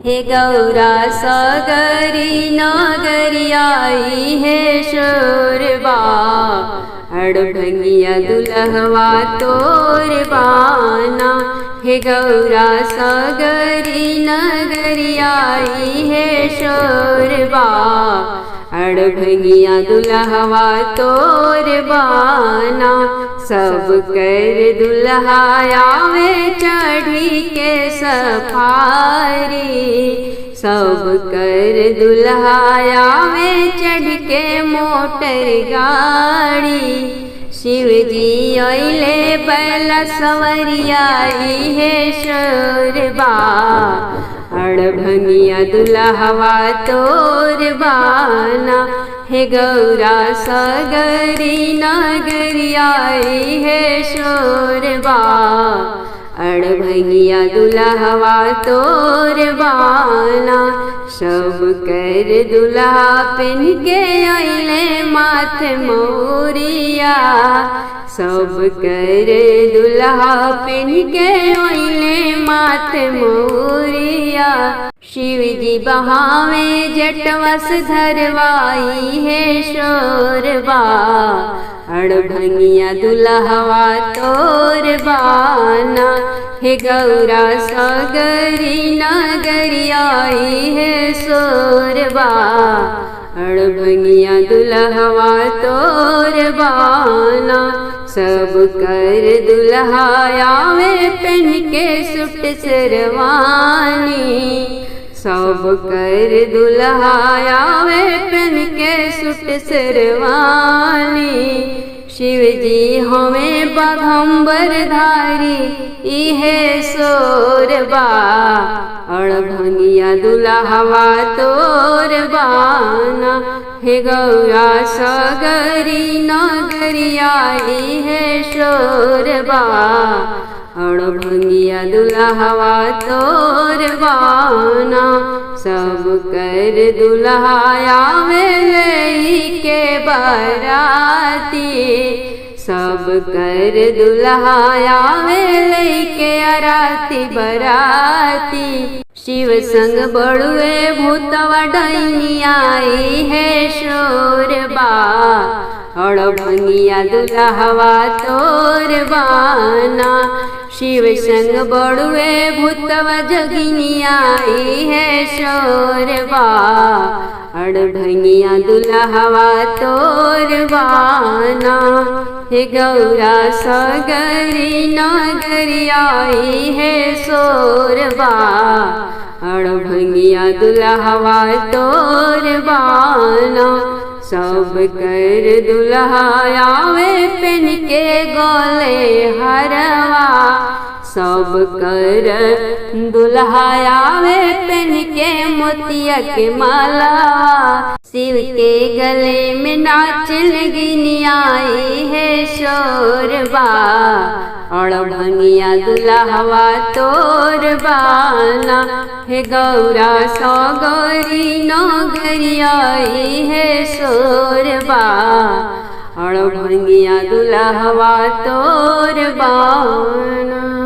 हे गौरा सगरी नगरी आई है शोरबा, अड़भंगिया दुल्हवा तोर बाना। हे गौरा सगरी नगरी आई है शोरबा, अड़भंगिया दुल्हवा तोर बाना। सब कर दुल्हा आवे चढ़ी के सफारी, सब कर दुल्हा आवे चढ़ के मोटर गाड़ी। शिव जी अइले बैला सवरिया आई है शोरबा, अड़भंगिया दुल्हवा तोर बाना। हे गौरा सगरी नगरी आई है शोरबा, अड़भंगिया दुल्हवा तोर बाना। सब कर दुल्हा पिन के अइले माथ मोरिया, सब कर दुल्हा पिन के अइले माथ मोरिया। शिव जी बहावे जटवस धरवाई है शोरबा, अड़भंगिया दुल्हवा तोर बाना। हे गौरा सगरी नगरी आई है शोरबा, अड़भंगिया दुल्हवा तोर बाना। सब कर दुल्हा आवे पहन के सुट शेरवानी, सब कर दुल्हा आवे पहन के सुट शेरवानी। शिव जी हमें बाघंबर धारी इहे शोरबा, अड़भंगिया दुल्हवा तोर बाना। हे गौरा सगरी नगरी आई है शोरबा, अड़भंगिया दुल्हवा तोर बाना। सब कर दुल्हा आवे लई के बाराती, सब कर दुल्हा आवे लई के आराती बराती। शिव संग बड़ुए भूतवा डैनी आई है शोरबा, अड़भंगिया दुल्हवा तोर बाना। शिव संग बड़ुए भूतवा जगिनी आई है शोरबा, अड़भंगिया दुल्हवा तोर बाना। हे गौरा सगरी नगरी आई है शोरबा, अड़भंगिया दुल्हवा तोर बाना। सब कर दुल्हा आवे पहन के गले हरवा, सब कर दुल्हा आवे पहन के मोतिया के माला। शिव के गले में नाचल गिनी आई है शोरबा, अड़भंगिया दुल्हवा तोर बाना। हे गौरा सगरी नगरी आई है शोरबा, अड़भंगिया दुल्हवा तोर बाना।